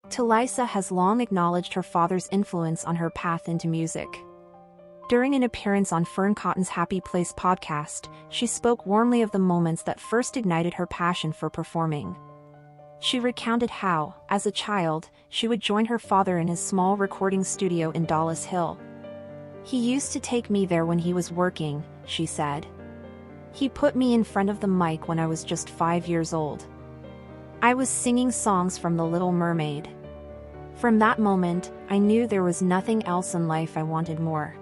Tulisa has long acknowledged her father's influence on her path into music. During an appearance on Fern Cotton's Happy Place podcast, she spoke warmly of the moments that first ignited her passion for performing. She recounted how, as a child, she would join her father in his small recording studio in Dollis Hill. "He used to take me there when he was working," she said. "He put me in front of the mic when I was just 5 years old. I was singing songs from The Little Mermaid. From that moment, I knew there was nothing else in life I wanted more."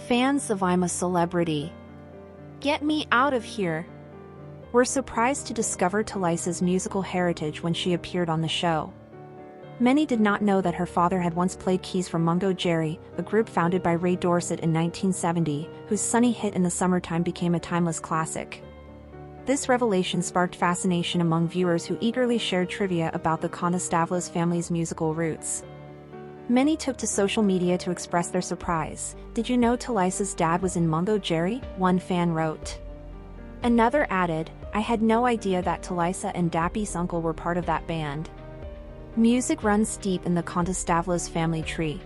Fans of "I'm a Celebrity, Get Me Out of Here" were surprised to discover Tulisa's musical heritage when she appeared on the show. Many did not know that her father had once played keys for Mungo Jerry, a group founded by Ray Dorset in 1970, whose sunny hit in the summertime became a timeless classic. This revelation sparked fascination among viewers who eagerly shared trivia about the Contostavlos family's musical roots. Many took to social media to express their surprise. "Did you know Tulisa's dad was in Mungo Jerry?" one fan wrote. Another added, "I had no idea that Tulisa and Dappy's uncle were part of that band." Music runs deep in the Contostavlos family tree.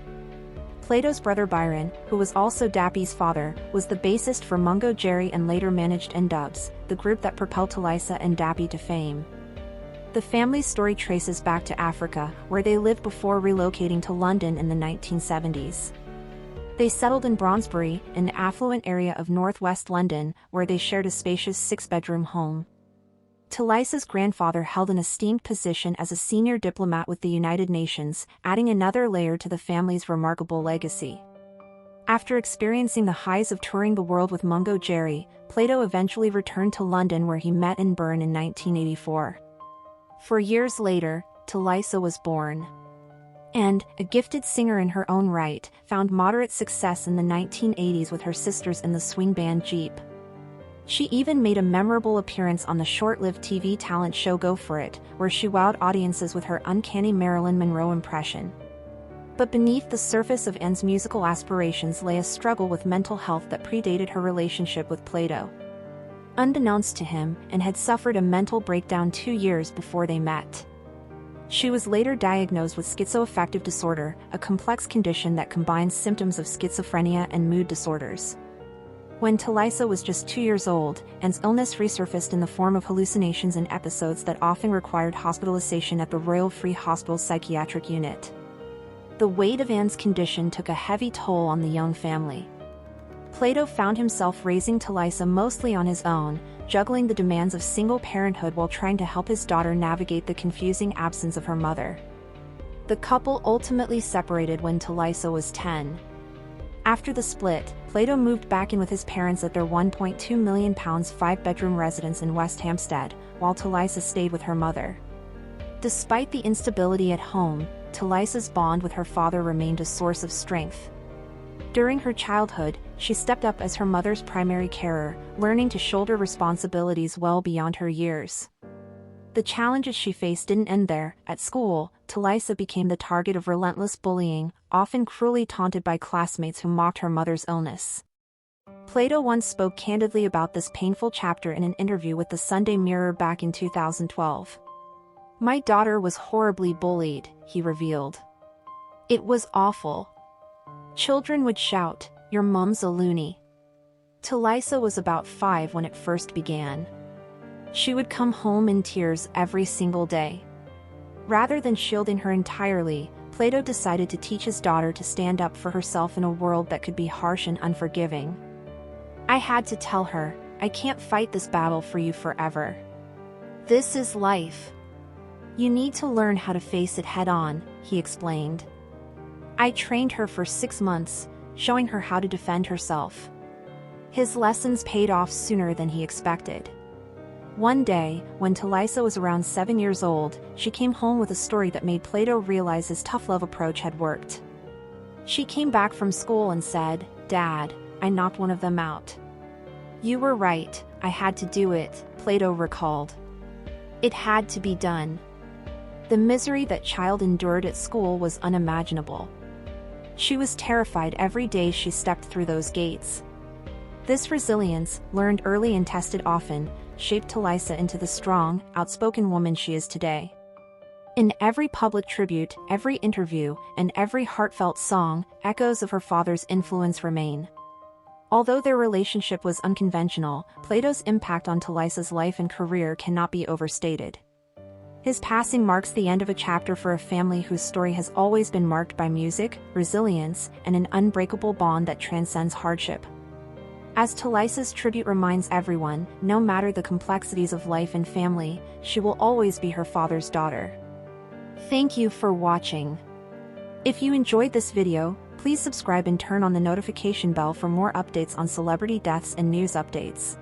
Plato's brother Byron, who was also Dappy's father, was the bassist for Mungo Jerry and later managed N-Dubs, the group that propelled Tulisa and Dappy to fame. The family's story traces back to Africa, where they lived before relocating to London in the 1970s. They settled in Braunsbury, an affluent area of northwest London, where they shared a spacious 6-bedroom home. Tulisa's grandfather held an esteemed position as a senior diplomat with the United Nations, adding another layer to the family's remarkable legacy. After experiencing the highs of touring the world with Mungo Jerry, Plato eventually returned to London, where he met and Byrne in 1984. 4 years later, Tulisa was born. And, a gifted singer in her own right, found moderate success in the 1980s with her sisters in the swing band Jeep. She even made a memorable appearance on the short-lived TV talent show Go For It, where she wowed audiences with her uncanny Marilyn Monroe impression. But beneath the surface of Anne's musical aspirations lay a struggle with mental health that predated her relationship with Plato. Unbeknownst to him, Anne had suffered a mental breakdown 2 years before they met. She was later diagnosed with schizoaffective disorder, a complex condition that combines symptoms of schizophrenia and mood disorders. When Tulisa was just 2 years old, Anne's illness resurfaced in the form of hallucinations and episodes that often required hospitalization at the Royal Free Hospital's psychiatric unit. The weight of Anne's condition took a heavy toll on the young family. Plato found himself raising Tulisa mostly on his own, juggling the demands of single parenthood while trying to help his daughter navigate the confusing absence of her mother. The couple ultimately separated when Tulisa was 10. After the split, Plato moved back in with his parents at their £1.2 million 5-bedroom residence in West Hampstead, while Tulisa stayed with her mother. Despite the instability at home, Tulisa's bond with her father remained a source of strength. During her childhood, she stepped up as her mother's primary carer, learning to shoulder responsibilities well beyond her years. The challenges she faced didn't end there. At school, Tulisa became the target of relentless bullying, often cruelly taunted by classmates who mocked her mother's illness. Plato once spoke candidly about this painful chapter in an interview with the Sunday Mirror back in 2012. "My daughter was horribly bullied," he revealed. "It was awful. Children would shout, 'Your mum's a loony.'" Tulisa was about 5 when it first began. She would come home in tears every single day. Rather than shielding her entirely, Plato decided to teach his daughter to stand up for herself in a world that could be harsh and unforgiving. "I had to tell her, I can't fight this battle for you forever. This is life. You need to learn how to face it head-on," he explained. "I trained her for 6 months, showing her how to defend herself." His lessons paid off sooner than he expected. One day, when Tulisa was around 7 years old, she came home with a story that made Plato realize his tough love approach had worked. She came back from school and said, "Dad, I knocked one of them out." "You were right, I had to do it," Plato recalled. "It had to be done." The misery that child endured at school was unimaginable. She was terrified every day she stepped through those gates. This resilience, learned early and tested often, shaped Tulisa into the strong, outspoken woman she is today. In every public tribute, every interview, and every heartfelt song, echoes of her father's influence remain. Although their relationship was unconventional, Plato's impact on Tulisa's life and career cannot be overstated. His passing marks the end of a chapter for a family whose story has always been marked by music, resilience, and an unbreakable bond that transcends hardship. As Tulisa's tribute reminds everyone, no matter the complexities of life and family, she will always be her father's daughter. Thank you for watching. If you enjoyed this video, please subscribe and turn on the notification bell for more updates on celebrity deaths and news updates.